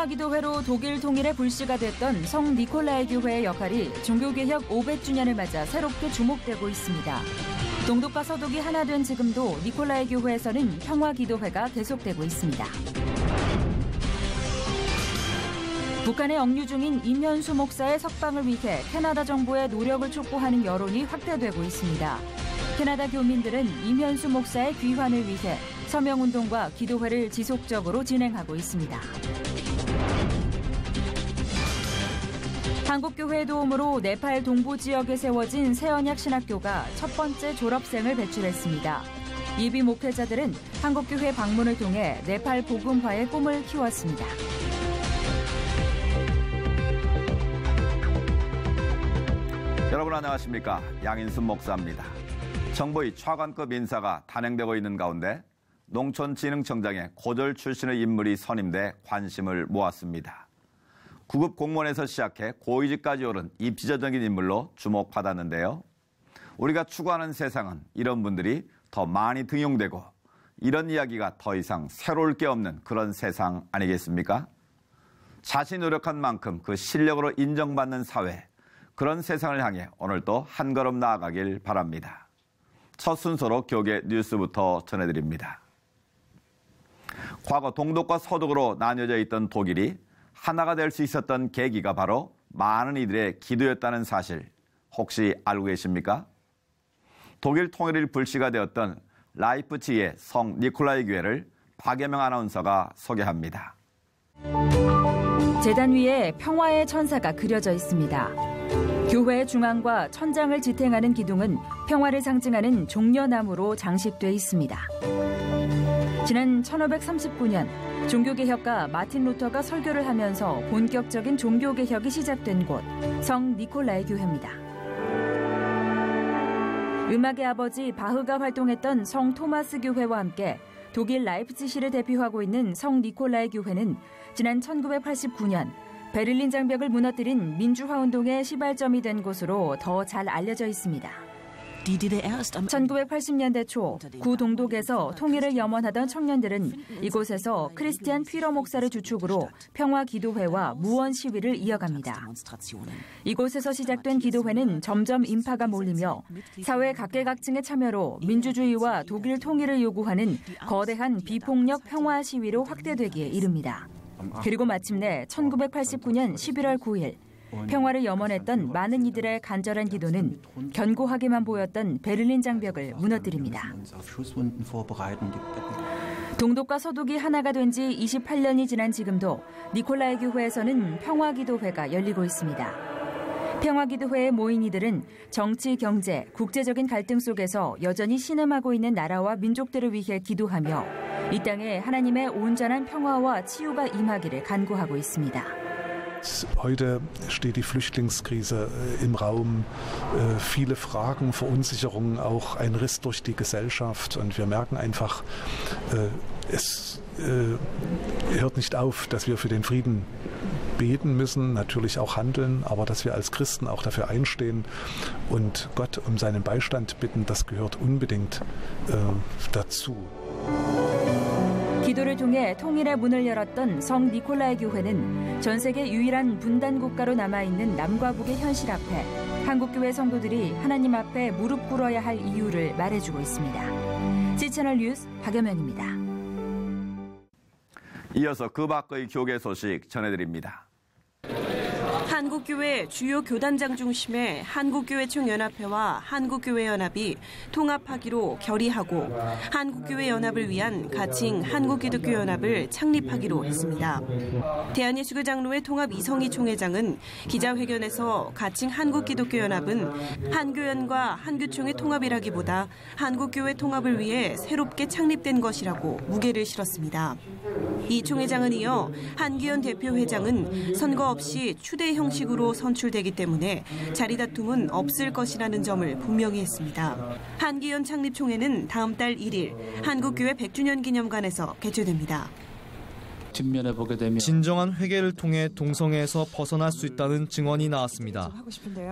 평화기도회로 독일 통일의 불씨가 됐던 성 니콜라이 교회의 역할이 종교개혁 500주년을 맞아 새롭게 주목되고 있습니다. 동독과 서독이 하나 된 지금도 니콜라이 교회에서는 평화기도회가 계속되고 있습니다. 북한에 억류 중인 임현수 목사의 석방을 위해 캐나다 정부의 노력을 촉구하는 여론이 확대되고 있습니다. 캐나다 교민들은 임현수 목사의 귀환을 위해 서명운동과 기도회를 지속적으로 진행하고 있습니다. 한국교회의 도움으로 네팔 동부 지역에 세워진 새언약 신학교가 첫 번째 졸업생을 배출했습니다. 예비 목회자들은 한국교회 방문을 통해 네팔 복음화의 꿈을 키웠습니다. 여러분 안녕하십니까? 양인순 목사입니다. 정부의 차관급 인사가 단행되고 있는 가운데 농촌진흥청장의 고졸 출신의 인물이 선임돼 관심을 모았습니다. 구급 공무원에서 시작해 고위직까지 오른 입지전적인 인물로 주목받았는데요. 우리가 추구하는 세상은 이런 분들이 더 많이 등용되고 이런 이야기가 더 이상 새로울 게 없는 그런 세상 아니겠습니까? 자신이 노력한 만큼 그 실력으로 인정받는 사회, 그런 세상을 향해 오늘도 한 걸음 나아가길 바랍니다. 첫 순서로 교계 뉴스부터 전해드립니다. 과거 동독과 서독으로 나뉘어져 있던 독일이 하나가 될 수 있었던 계기가 바로 많은 이들의 기도였다는 사실 혹시 알고 계십니까? 독일 통일의 불씨가 되었던 라이프치히의 성 니콜라이 교회를 박예명 아나운서가 소개합니다. 제단 위에 평화의 천사가 그려져 있습니다. 교회의 중앙과 천장을 지탱하는 기둥은 평화를 상징하는 종려나무로 장식돼 있습니다. 지난 1539년 종교개혁가 마틴 루터가 설교를 하면서 본격적인 종교개혁이 시작된 곳, 성 니콜라이 교회입니다. 음악의 아버지 바흐가 활동했던 성 토마스 교회와 함께 독일 라이프치히를 대표하고 있는 성 니콜라이 교회는 지난 1989년 베를린 장벽을 무너뜨린 민주화운동의 시발점이 된 곳으로 더 잘 알려져 있습니다. 1980년대 초 구동독에서 통일을 염원하던 청년들은 이곳에서 크리스티안 퓨러 목사를 주축으로 평화기도회와 무원 시위를 이어갑니다. 이곳에서 시작된 기도회는 점점 인파가 몰리며 사회 각계각층의 참여로 민주주의와 독일 통일을 요구하는 거대한 비폭력 평화 시위로 확대되기에 이릅니다. 그리고 마침내 1989년 11월 9일 평화를 염원했던 많은 이들의 간절한 기도는 견고하게만 보였던 베를린 장벽을 무너뜨립니다. 동독과 서독이 하나가 된 지 28년이 지난 지금도 니콜라이 교회에서는 평화기도회가 열리고 있습니다. 평화기도회에 모인 이들은 정치, 경제, 국제적인 갈등 속에서 여전히 신음하고 있는 나라와 민족들을 위해 기도하며 이 땅에 하나님의 온전한 평화와 치유가 임하기를 간구하고 있습니다. Heute steht die Flüchtlingskrise im Raum, viele Fragen, Verunsicherungen, auch ein Riss durch die Gesellschaft. Und wir merken einfach, es hört nicht auf, dass wir für den Frieden beten müssen, natürlich auch handeln, aber dass wir als Christen auch dafür einstehen und Gott um seinen Beistand bitten, das gehört unbedingt dazu. 기도를 통해 통일의 문을 열었던 성 니콜라이 교회는 전 세계 유일한 분단 국가로 남아있는 남과 북의 현실 앞에 한국교회 성도들이 하나님 앞에 무릎 꿇어야 할 이유를 말해주고 있습니다. C채널 뉴스 박여명입니다. 이어서 그 밖의 교계 소식 전해드립니다. 한국교회 주요 교단장 중심의 한국교회총연합회와 한국교회연합이 통합하기로 결의하고 한국교회연합을 위한 가칭 한국기독교연합을 창립하기로 했습니다. 대한예수교 장로회 통합 이성희 총회장은 기자회견에서 가칭 한국기독교연합은 한교연과 한교총의 통합이라기보다 한국교회 통합을 위해 새롭게 창립된 것이라고 무게를 실었습니다. 이 총회장은 이어 한기현 대표회장은 선거 없이 추대 형식으로 선출되기 때문에 자리 다툼은 없을 것이라는 점을 분명히 했습니다. 한기현 창립총회는 다음 달 1일 한국교회 100주년 기념관에서 개최됩니다. 뒷면에 보게 되면 진정한 회개를 통해 동성애에서 벗어날 수 있다는 증언이 나왔습니다.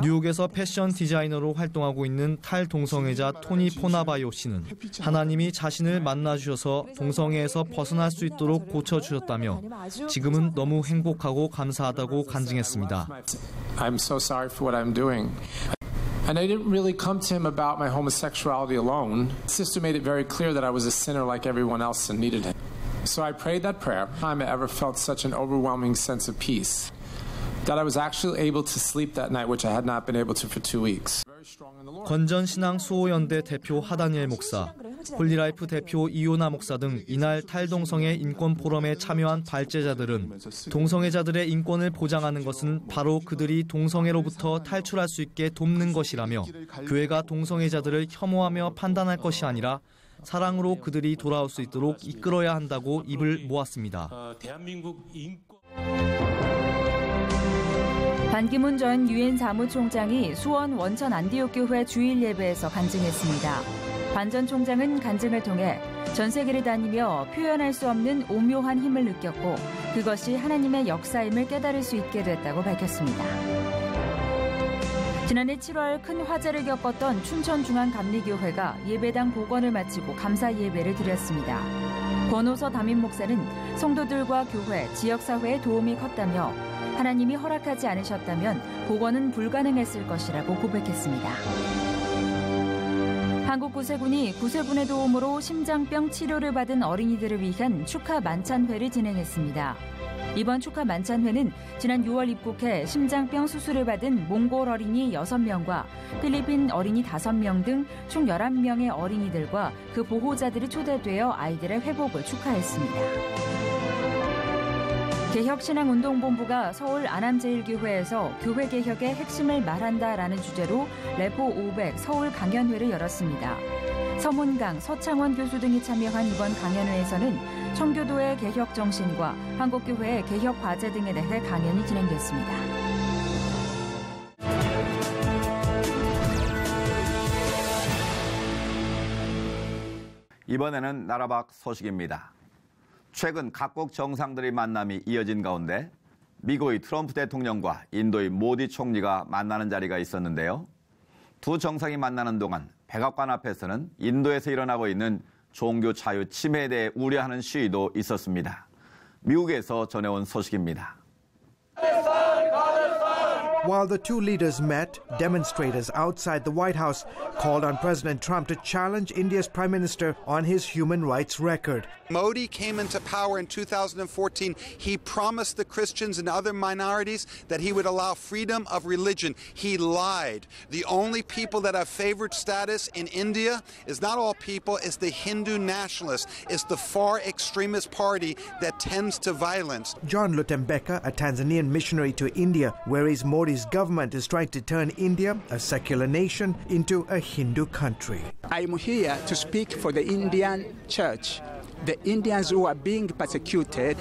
뉴욕에서 패션 디자이너로 활동하고 있는 탈동성애자 토니 포나바요 씨는 하나님이 자신을 만나주셔서 동성애에서 벗어날 수 있도록 고쳐주셨다며 지금은 너무 행복하고 감사하다고 간증했습니다. I'm so sorry for what I'm doing. And I didn't really come to him about my homosexuality alone. Sister made it very clear that I was a sinner like everyone else and needed him. So I prayed that prayer. I ever felt such an overwhelming sense of peace that I was actually able to sleep that night, which I had not been able to for 2 weeks. 건전신앙 수호연대 대표 하다니엘 목사, 홀리라이프 대표 이요나 목사 등 이날 탈동성애 인권 포럼에 참여한 발제자들은 동성애자들의 인권을 보장하는 것은 바로 그들이 동성애로부터 탈출할 수 있게 돕는 것이라며 교회가 동성애자들을 혐오하며 판단할 것이 아니라 사랑으로 그들이 돌아올 수 있도록 이끌어야 한다고 입을 모았습니다. 반기문 전 유엔 사무총장이 수원 원천 안디옥 교회 주일 예배에서 간증했습니다. 반 전 총장은 간증을 통해 전 세계를 다니며 표현할 수 없는 오묘한 힘을 느꼈고 그것이 하나님의 역사임을 깨달을 수 있게 됐다고 밝혔습니다. 지난해 7월 큰 화재를 겪었던 춘천중앙감리교회가 예배당 복원을 마치고 감사 예배를 드렸습니다. 권호서 담임 목사는 성도들과 교회, 지역사회의 도움이 컸다며 하나님이 허락하지 않으셨다면 복원은 불가능했을 것이라고 고백했습니다. 한국구세군이 구세군의 도움으로 심장병 치료를 받은 어린이들을 위한 축하 만찬회를 진행했습니다. 이번 축하 만찬회는 지난 6월 입국해 심장병 수술을 받은 몽골 어린이 6명과 필리핀 어린이 5명 등 총 11명의 어린이들과 그 보호자들이 초대되어 아이들의 회복을 축하했습니다. 개혁신앙운동본부가 서울 안암제일교회에서 교회 개혁의 핵심을 말한다라는 주제로 레포 500 서울 강연회를 열었습니다. 서문강, 서창원 교수 등이 참여한 이번 강연회에서는 청교도의 개혁 정신과 한국교회의 개혁 과제 등에 대해 강연이 진행됐습니다. 이번에는 나라 밖 소식입니다. 최근 각국 정상들의 만남이 이어진 가운데 미국의 트럼프 대통령과 인도의 모디 총리가 만나는 자리가 있었는데요. 두 정상이 만나는 동안 백악관 앞에서는 인도에서 일어나고 있는 종교 자유 침해에 대해 우려하는 시위도 있었습니다. 미국에서 전해온 소식입니다. While the two leaders met, demonstrators outside the White House called on President Trump to challenge India's Prime Minister on his human rights record. Modi came into power in 2014. He promised the Christians and other minorities that he would allow freedom of religion. He lied. The only people that have favored status in India is not all people, it's the Hindu nationalists. It's the far extremist party that tends to violence. John Lutembeka, a Tanzanian missionary to India, worries Modi's government is trying to turn India, a secular nation, into a Hindu country. I'm here to speak for the Indian church, the Indians who are being persecuted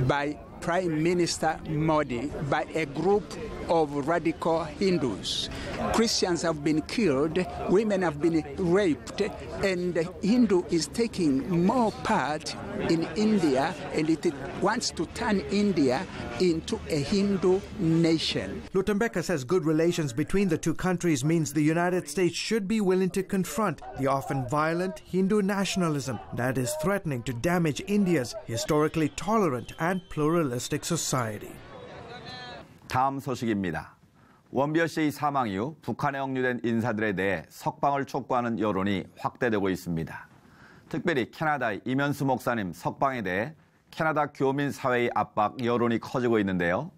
by Prime Minister Modi, by a group of radical Hindus. Christians have been killed, women have been raped, and the Hindu is taking more part in India, and it wants to turn India into a Hindu nation. Lutembeka says good relations between the two countries means the United States should be willing to confront the often violent Hindu nationalism that is threatening to damage India's historically tolerant and pluralistic society. 다음 소식입니다. 원비어 씨의 사망 이후 북한에 억류된 인사들에 대해 석방을 촉구하는 여론이 확대되고 있습니다. 특별히 캐나다의 이면수 목사님 석방에 대해 캐나다 교민 사회의 압박 여론이 커지고 있는데요.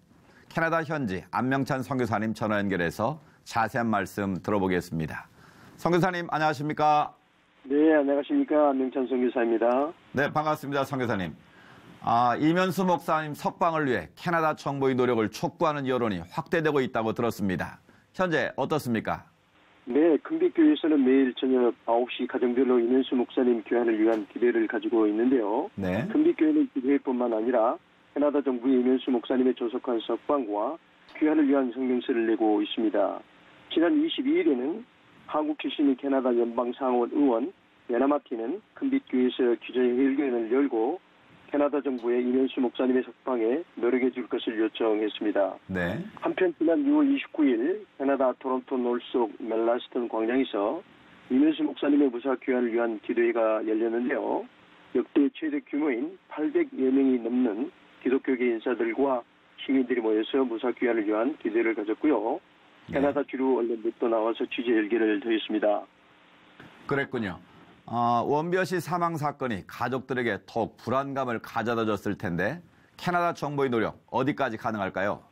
캐나다 현지 안명찬 선교사님 전화 연결해서 자세한 말씀 들어보겠습니다. 선교사님 안녕하십니까? 네, 안녕하십니까? 안명찬 선교사입니다. 네, 반갑습니다, 선교사님. 이면수 목사님 석방을 위해 캐나다 정부의 노력을 촉구하는 여론이 확대되고 있다고 들었습니다. 현재 어떻습니까? 네, 큰빛교회에서는 매일 저녁 9시 가정별로 이면수 목사님 귀환을 위한 기대를 가지고 있는데요. 네. 큰빛교회는 기대뿐만 아니라 캐나다 정부의 이면수 목사님의 조속한 석방과 귀환을 위한 성명서를 내고 있습니다. 지난 22일에는 한국 출신의 캐나다 연방상원 의원 베나 마틴은 큰빛교회에서 기자회견을 열고 캐나다 정부의 이면수 목사님의 석방에 노력해 줄 것을 요청했습니다. 네. 한편 지난 6월 29일 캐나다 토론토 놀속 멜라스턴 광장에서 이면수 목사님의 무사 귀환을 위한 기도회가 열렸는데요. 역대 최대 규모인 800여 명이 넘는 기독교계 인사들과 시민들이 모여서 무사 귀환을 위한 기도회를 가졌고요. 캐나다 주류 언론들도 나와서 취재 열기를 더했습니다. 그랬군요. 원비어 씨 사망 사건이 가족들에게 더욱 불안감을 가져다 줬을 텐데 캐나다 정부의 노력 어디까지 가능할까요?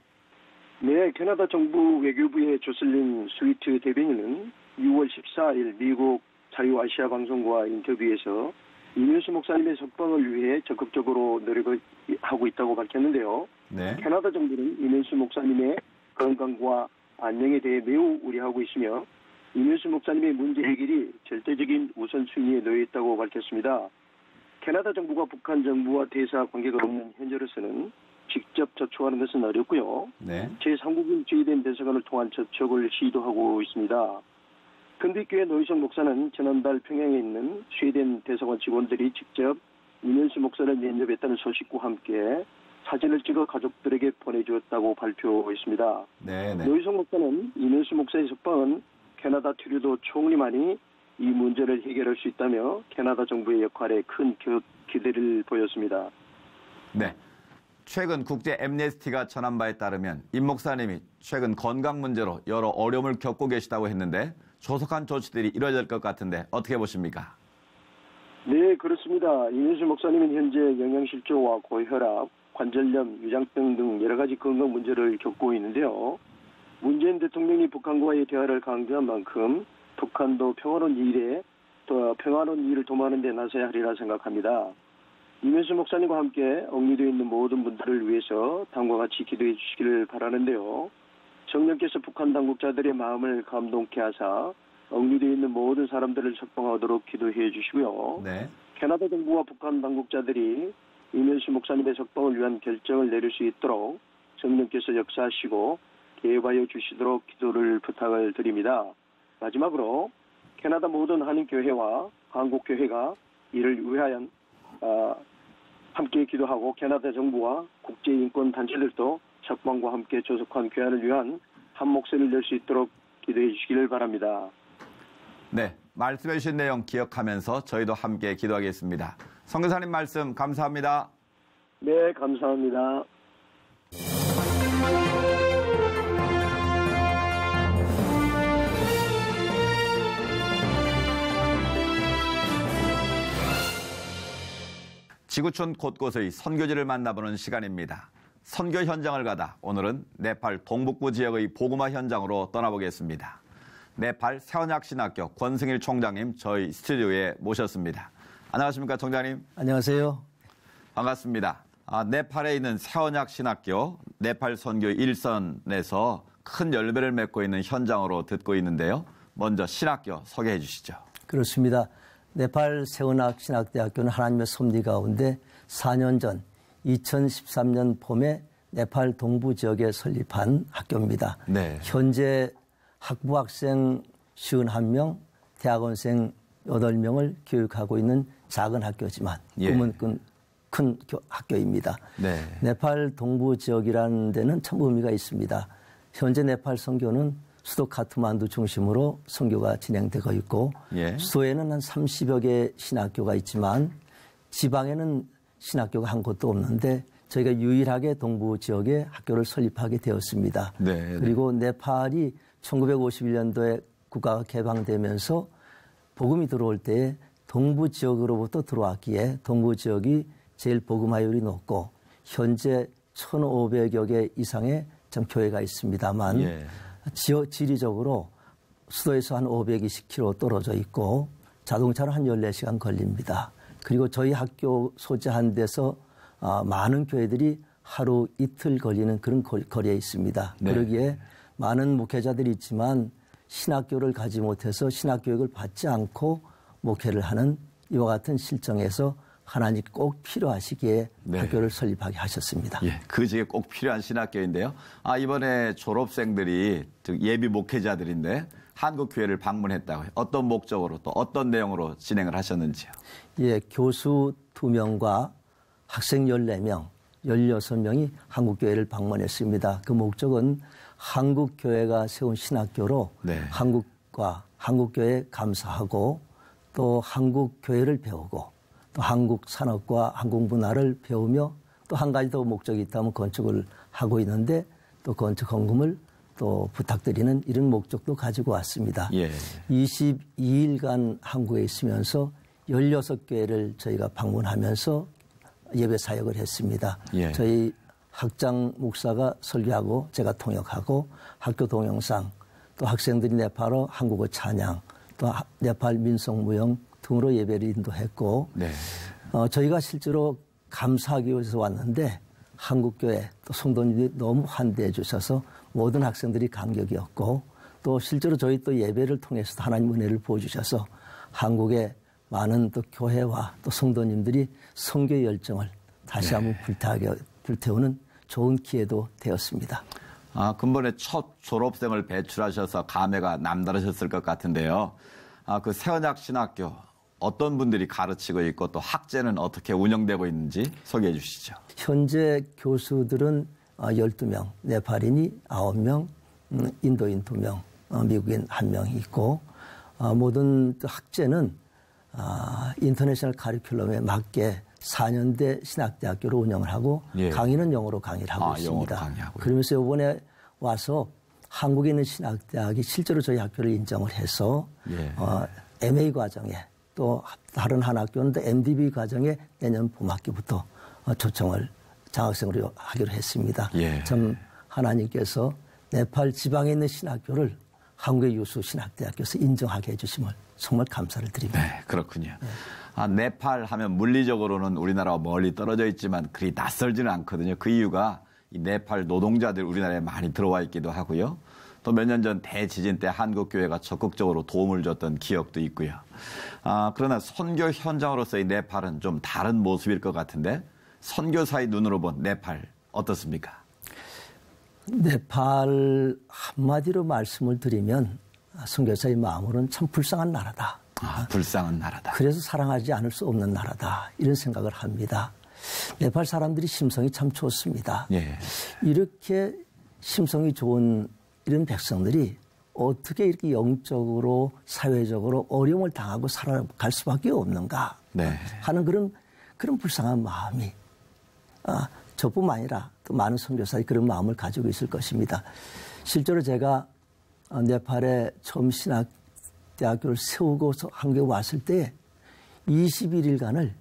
네, 캐나다 정부 외교부의 조슬린 스위트 대변인은 6월 14일 미국 자유아시아 방송과 인터뷰에서 이면수 목사님의 석방을 위해 적극적으로 노력을 하고 있다고 밝혔는데요. 네. 캐나다 정부는 이면수 목사님의 건강과 안녕에 대해 매우 우려하고 있으며 이면수 목사님의 문제 해결이 절대적인 우선순위에 놓여 있다고 밝혔습니다. 캐나다 정부가 북한 정부와 대사 관계가 없는 현재로서는 직접 접촉하는 것은 어렵고요. 네. 제3국인 주의된 대사관을 통한 접촉을 시도하고 있습니다. 큰빛교회 노희성 목사는 지난달 평양에 있는 스웨덴 대사관 직원들이 직접 이면수 목사를 면접했다는 소식과 함께 사진을 찍어 가족들에게 보내주었다고 발표했습니다. 네. 노희성 목사는 이면수 목사의 석방은 캐나다 트루도 총리만이 이 문제를 해결할 수 있다며 캐나다 정부의 역할에 큰 기대를 보였습니다. 네. 최근 국제 엠네스티가 전한 바에 따르면 임 목사님이 최근 건강 문제로 여러 어려움을 겪고 계시다고 했는데 조속한 조치들이 이루어질 것 같은데 어떻게 보십니까? 네, 그렇습니다. 이면수 목사님은 현재 영양실조와 고혈압, 관절염, 위장병 등 여러 가지 건강 문제를 겪고 있는데요. 문재인 대통령이 북한과의 대화를 강조한 만큼 북한도 평화로운 일을 도모하는 데 나서야 하리라 생각합니다. 이면수 목사님과 함께 억류되어 있는 모든 분들을 위해서 다음과 같이 기도해 주시기를 바라는데요. 성령께서 북한 당국자들의 마음을 감동케 하사 억류되어 있는 모든 사람들을 석방하도록 기도해 주시고요. 네. 캐나다 정부와 북한 당국자들이 이면수 목사님의 석방을 위한 결정을 내릴 수 있도록 성령께서 역사하시고 개입하여 주시도록 기도를 부탁을 드립니다. 마지막으로 캐나다 모든 한인교회와 한국교회가 이를 위하여 함께 기도하고 캐나다 정부와 국제인권단체들도 석방과 함께 조속한 귀환을 위한 한 목소리를 낼 수 있도록 기도해 주시기를 바랍니다. 네, 말씀해 주신 내용 기억하면서 저희도 함께 기도하겠습니다. 선교사님 말씀 감사합니다. 네, 감사합니다. 지구촌 곳곳의 선교지를 만나보는 시간입니다. 선교 현장을 가다 오늘은 네팔 동북부 지역의 복음화 현장으로 떠나보겠습니다. 네팔 세원학신학교 권승일 총장님 저희 스튜디오에 모셨습니다. 안녕하십니까 총장님? 안녕하세요. 반갑습니다. 네팔에 있는 세원학신학교 네팔 선교 일선에서 큰 열매를 맺고 있는 현장으로 듣고 있는데요. 먼저 신학교 소개해 주시죠. 그렇습니다. 네팔 세원학신학대학교는 하나님의 섭리 가운데 4년 전 2013년 봄에 네팔 동부 지역에 설립한 학교입니다. 네. 현재 학부 학생 51명, 대학원생 8명을 교육하고 있는 작은 학교지만 꿈은 큰 학교입니다. 네. 네팔 동부 지역이라는 데는 참 의미가 있습니다. 현재 네팔 선교는 수도 카트만두 중심으로 선교가 진행되고 있고 수도에는 한 30여 개 신학교가 있지만 지방에는 신학교가 한 곳도 없는데 저희가 유일하게 동부 지역에 학교를 설립하게 되었습니다. 네. 그리고 네팔이 1951년도에 국가가 개방되면서 복음이 들어올 때에 동부 지역으로부터 들어왔기에 동부 지역이 제일 복음화율이 높고 현재 1,500여 개 이상의 참 교회가 있습니다만 지리적으로 수도에서 한 520km 떨어져 있고 자동차로 한 14시간 걸립니다. 그리고 저희 학교 소재한 데서 많은 교회들이 하루 이틀 걸리는 그런 거리에 있습니다. 네. 그러기에 많은 목회자들이 있지만 신학교를 가지 못해서 신학교육을 받지 않고 목회를 하는 이와 같은 실정에서 하나님 꼭 필요하시기에 학교를 설립하게 하셨습니다. 예, 그 지역에 꼭 필요한 신학교인데요. 이번에 졸업생들이 예비 목회자들인데 한국교회를 방문했다고요. 어떤 목적으로 또 어떤 내용으로 진행을 하셨는지요? 예, 교수 2명과 학생 14명, 16명이 한국교회를 방문했습니다. 그 목적은 한국교회가 세운 신학교로 네. 한국과 한국교회에 감사하고 또 한국교회를 배우고 또 한국 산업과 한국 문화를 배우며 또 한 가지 더 목적이 있다면 건축을 하고 있는데 또 건축 헌금을 또 부탁드리는 이런 목적도 가지고 왔습니다. 예. 22일간 한국에 있으면서 16교회를 저희가 방문하면서 예배 사역을 했습니다. 예. 저희 학장 목사가 설교하고 제가 통역하고 학교 동영상 또 학생들이 네팔어 한국어 찬양 또 네팔 민속무용 등으로 예배를 인도했고 네. 저희가 실제로 감사하기 위해서 왔는데 한국교회 또 성도님들이 너무 환대해 주셔서 모든 학생들이 감격이었고 또 실제로 저희 또 예배를 통해서 하나님 은혜를 보여주셔서 한국의 많은 또 교회와 또 성도님들이 선교 열정을 다시 한번 불태우는 좋은 기회도 되었습니다. 아, 근본에 첫 졸업생을 배출하셔서 감회가 남다르셨을 것 같은데요. 그 새언약 신학교 어떤 분들이 가르치고 있고 또 학제는 어떻게 운영되고 있는지 소개해 주시죠. 현재 교수들은 12명, 네팔인이 9명, 인도인 2명, 미국인 1명이 있고 모든 학제는 인터내셔널 카리큘럼에 맞게 4년대 신학대학교로 운영을 하고 예. 강의는 영어로 강의를 하고 있습니다. 그러면서 이번에 와서 한국에 있는 신학대학이 실제로 저희 학교를 인정을 해서 예. MA 과정에 또 다른 한 학교는 MDB 과정에 내년 봄학기부터 초청을 장학생으로 하기로 했습니다. 예. 참 하나님께서 네팔 지방에 있는 신학교를 한국의 유수 신학대학교에서 인정하게 해주심을 정말 감사를 드립니다. 네, 그렇군요. 네. 네팔 하면 물리적으로는 우리나라와 멀리 떨어져 있지만 그리 낯설지는 않거든요. 그 이유가 이 네팔 노동자들 우리나라에 많이 들어와 있기도 하고요. 또 몇 년 전 대지진 때 한국교회가 적극적으로 도움을 줬던 기억도 있고요. 그러나 선교 현장으로서의 네팔은 좀 다른 모습일 것 같은데 선교사의 눈으로 본 네팔 어떻습니까? 네팔 한마디로 말씀을 드리면 선교사의 마음으로는 참 불쌍한 나라다. 불쌍한 나라다. 그래서 사랑하지 않을 수 없는 나라다. 이런 생각을 합니다. 네팔 사람들이 심성이 참 좋습니다. 예. 이렇게 심성이 좋은 이런 백성들이 어떻게 이렇게 영적으로 사회적으로 어려움을 당하고 살아갈 수밖에 없는가 네. 하는 그런 불쌍한 마음이 저뿐만 아니라 또 많은 선교사들이 그런 마음을 가지고 있을 것입니다. 실제로 제가 네팔에 처음 신학대학교를 세우고서 한국에 왔을 때 21일간을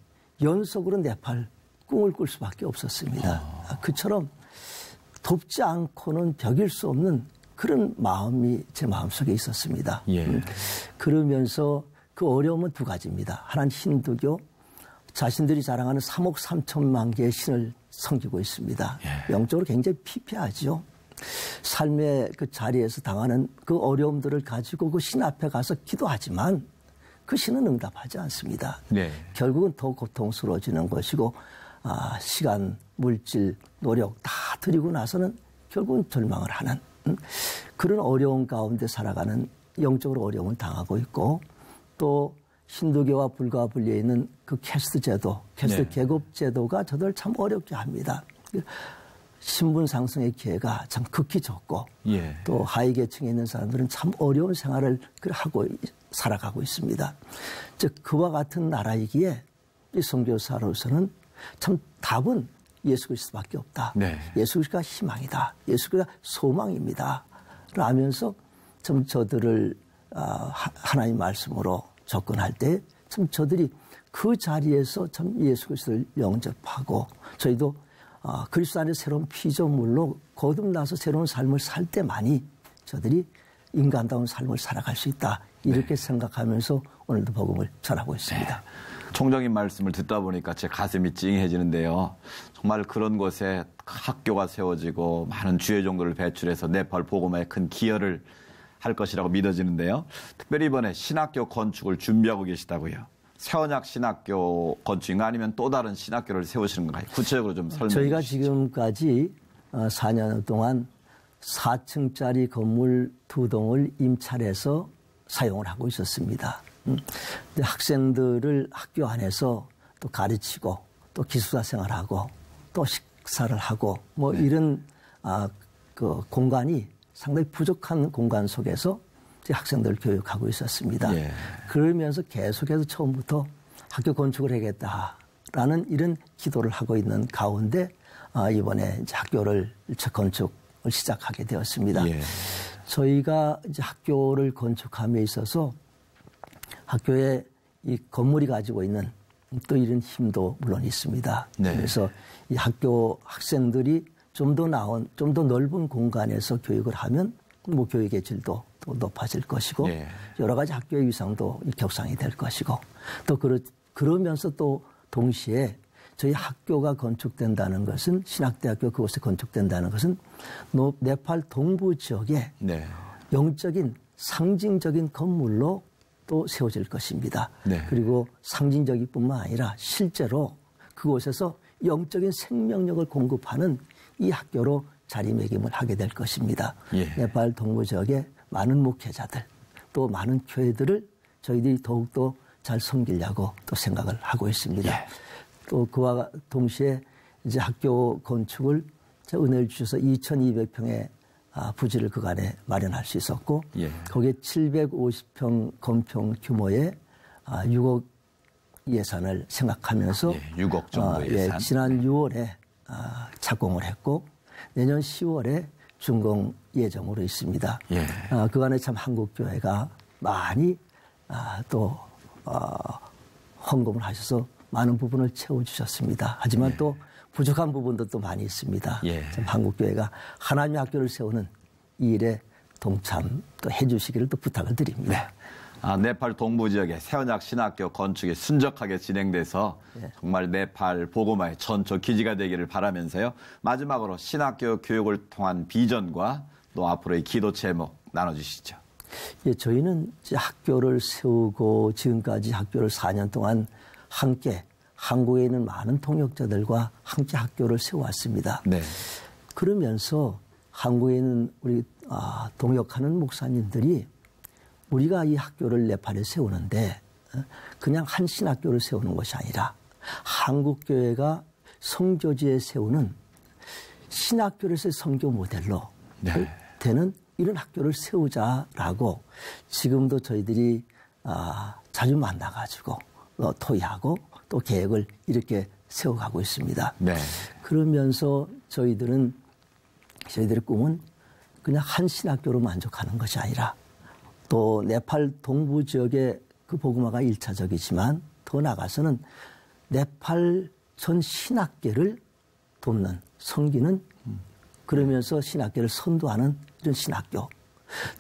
연속으로 네팔 꿈을 꿀 수밖에 없었습니다. 그처럼 돕지 않고는 벽일 수 없는 그런 마음이 제 마음속에 있었습니다. 예. 그러면서 그 어려움은 두 가지입니다. 하나는 힌두교, 자신들이 자랑하는 3억 3천만 개의 신을 섬기고 있습니다. 예. 영적으로 굉장히 피폐하죠. 삶의 그 자리에서 당하는 그 어려움들을 가지고 그 신 앞에 가서 기도하지만 그 신은 응답하지 않습니다. 네. 결국은 더 고통스러워지는 것이고 시간, 물질, 노력 다 들이고 나서는 결국은 절망을 하는 그런 어려운 가운데 살아가는 영적으로 어려움을 당하고 있고 또 힌두교와 불교와 분리해 있는 그 캐스트 제도, 캐스트 네. 계급 제도가 저들 참 어렵게 합니다. 신분 상승의 기회가 참 극히 적고 예. 또 하위 계층에 있는 사람들은 참 어려운 생활을 하고 살아가고 있습니다. 즉 그와 같은 나라이기에 이 선교사로서는 참 답은 예수 그리스도밖에 없다. 네. 예수 그리스도가 희망이다. 예수 그리스도가 소망입니다. 라면서 참 저들을 하나님 말씀으로 접근할 때 참 저들이 그 자리에서 참 예수 그리스도를 영접하고 저희도 그리스도 안에 새로운 피조물로 거듭나서 새로운 삶을 살 때만이 저들이 인간다운 삶을 살아갈 수 있다. 이렇게 네. 생각하면서 오늘도 복음을 전하고 있습니다. 네. 총장님 말씀을 듣다 보니까 제 가슴이 찡해지는데요. 정말 그런 곳에 학교가 세워지고 많은 주의 종들을 배출해서 네팔 복음에 큰 기여를 할 것이라고 믿어지는데요. 특별히 이번에 신학교 건축을 준비하고 계시다고요. 새언약 신학교 건축인가 아니면 또 다른 신학교를 세우시는 건가요? 구체적으로 좀 설명해 주시죠. 저희가 지금까지 4년 동안 4층짜리 건물 2동을 임차해서 사용을 하고 있었습니다. 학생들을 학교 안에서 또 가르치고 또 또 기숙사 생활하고 또 식사를 하고 뭐 이런 그 공간이 상당히 부족한 공간 속에서 학생들을 교육하고 있었습니다. 예. 그러면서 계속해서 처음부터 학교 건축을 해야겠다라는 이런 기도를 하고 있는 가운데 이번에 이제 학교를 건축을 시작하게 되었습니다. 예. 저희가 이제 학교를 건축함에 있어서 학교에 이 건물이 가지고 있는 또 이런 힘도 물론 있습니다. 네. 그래서 이 학교 학생들이 좀 더 넓은 공간에서 교육을 하면 뭐 교육의 질도 또 높아질 것이고 네. 여러 가지 학교의 위상도 격상이 될 것이고 또 그러면서 또 동시에 저희 학교가 건축된다는 것은 신학대학교 그곳에 건축된다는 것은 네팔 동부 지역에 네. 영적인 상징적인 건물로 또 세워질 것입니다. 네. 그리고 상징적일 뿐만 아니라 실제로 그곳에서 영적인 생명력을 공급하는 이 학교로 자리매김을 하게 될 것입니다. 예. 네팔 동부 지역에 많은 목회자들 또 많은 교회들을 저희들이 더욱더 잘 섬기려고 또 생각을 하고 있습니다. 예. 또 그와 동시에 이제 학교 건축을 은혜를 주셔서 2,200평의 부지를 그간에 마련할 수 있었고 예. 거기에 750평 건평 규모의 6억 예산을 생각하면서 6억 정도 예산. 지난 6월에 착공을 했고 내년 10월에 준공 예정으로 있습니다. 예. 그간에 참 한국교회가 많이 또 헌금을 하셔서 많은 부분을 채워주셨습니다. 하지만 또 부족한 부분도 또 많이 있습니다. 참 한국교회가 하나님의 학교를 세우는 이 일에 동참 또 해주시기를 또 부탁을 드립니다. 네. 네팔 동부 지역의 새언약 신학교 건축이 순적하게 진행돼서 정말 네팔 복음화의 전초 기지가 되기를 바라면서요. 마지막으로 신학교 교육을 통한 비전과 또 앞으로의 기도 제목 나눠주시죠. 예, 저희는 이제 학교를 세우고 지금까지 학교를 4년 동안 함께 한국에 있는 많은 통역자들과 함께 학교를 세워왔습니다. 네. 그러면서 한국에 있는 우리 동역하는 목사님들이 우리가 이 학교를 네팔에 세우는데 그냥 한 신학교를 세우는 것이 아니라 한국교회가 성교지에 세우는 신학교에서의 선교 모델로 되는 이런 학교를 세우자라고 지금도 저희들이 자주 만나가지고 토의하고 또 계획을 이렇게 세워가고 있습니다. 네. 그러면서 저희들의 꿈은 그냥 한 신학교로 만족하는 것이 아니라 또 네팔 동부 지역의 그 복음화가 1차적이지만 더 나아가서는 네팔 전 신학계를 돕는 섬기는 그러면서 신학계를 선도하는 이런 신학교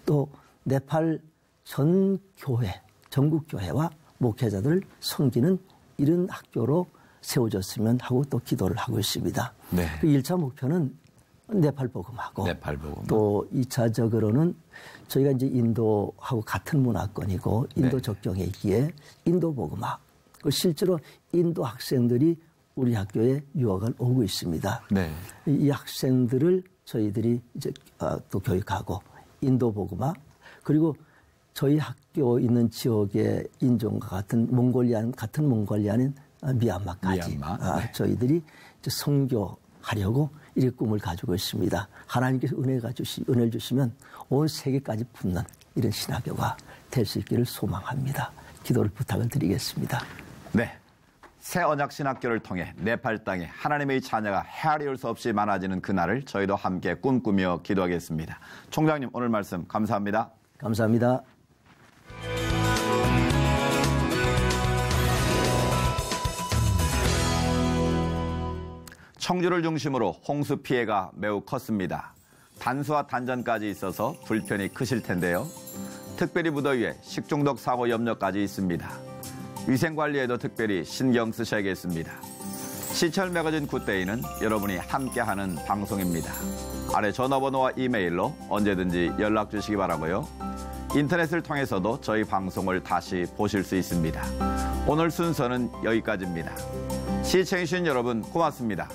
또 네팔 전 교회 전국 교회와 목회자들을 섬기는 이런 학교로 세워졌으면 하고 또 기도를 하고 있습니다. 네. 그 1차 목표는 네팔 복음하고 또 2차적으로는 저희가 이제 인도하고 같은 문화권이고 인도 접경에 있기에 인도 복음화. 실제로 인도 학생들이 우리 학교에 유학을 오고 있습니다. 네. 이 학생들을 저희들이 이제 또 교육하고 인도 복음화 그리고 저희 학교 있는 지역의 인종과 같은 같은 몽골리아는 미얀마까지 저희들이 이제 선교하려고 이렇게 꿈을 가지고 있습니다. 하나님께서 은혜를 주시면 온 세계까지 붙는 이런 신학교가 될 수 있기를 소망합니다. 기도를 부탁을 드리겠습니다. 네. 새 언약 신학교를 통해 네팔 땅에 하나님의 자녀가 헤아릴 수 없이 많아지는 그날을 저희도 함께 꿈꾸며 기도하겠습니다. 총장님 오늘 말씀 감사합니다. 감사합니다. 청주를 중심으로 홍수 피해가 매우 컸습니다. 단수와 단전까지 있어서 불편이 크실 텐데요. 특별히 무더위에 식중독 사고 염려까지 있습니다. 위생관리에도 특별히 신경 쓰셔야겠습니다. 시철 매거진 굿데이는 여러분이 함께하는 방송입니다. 아래 전화번호와 이메일로 언제든지 연락 주시기 바라고요. 인터넷을 통해서도 저희 방송을 다시 보실 수 있습니다. 오늘 순서는 여기까지입니다. 시청해주신 여러분 고맙습니다.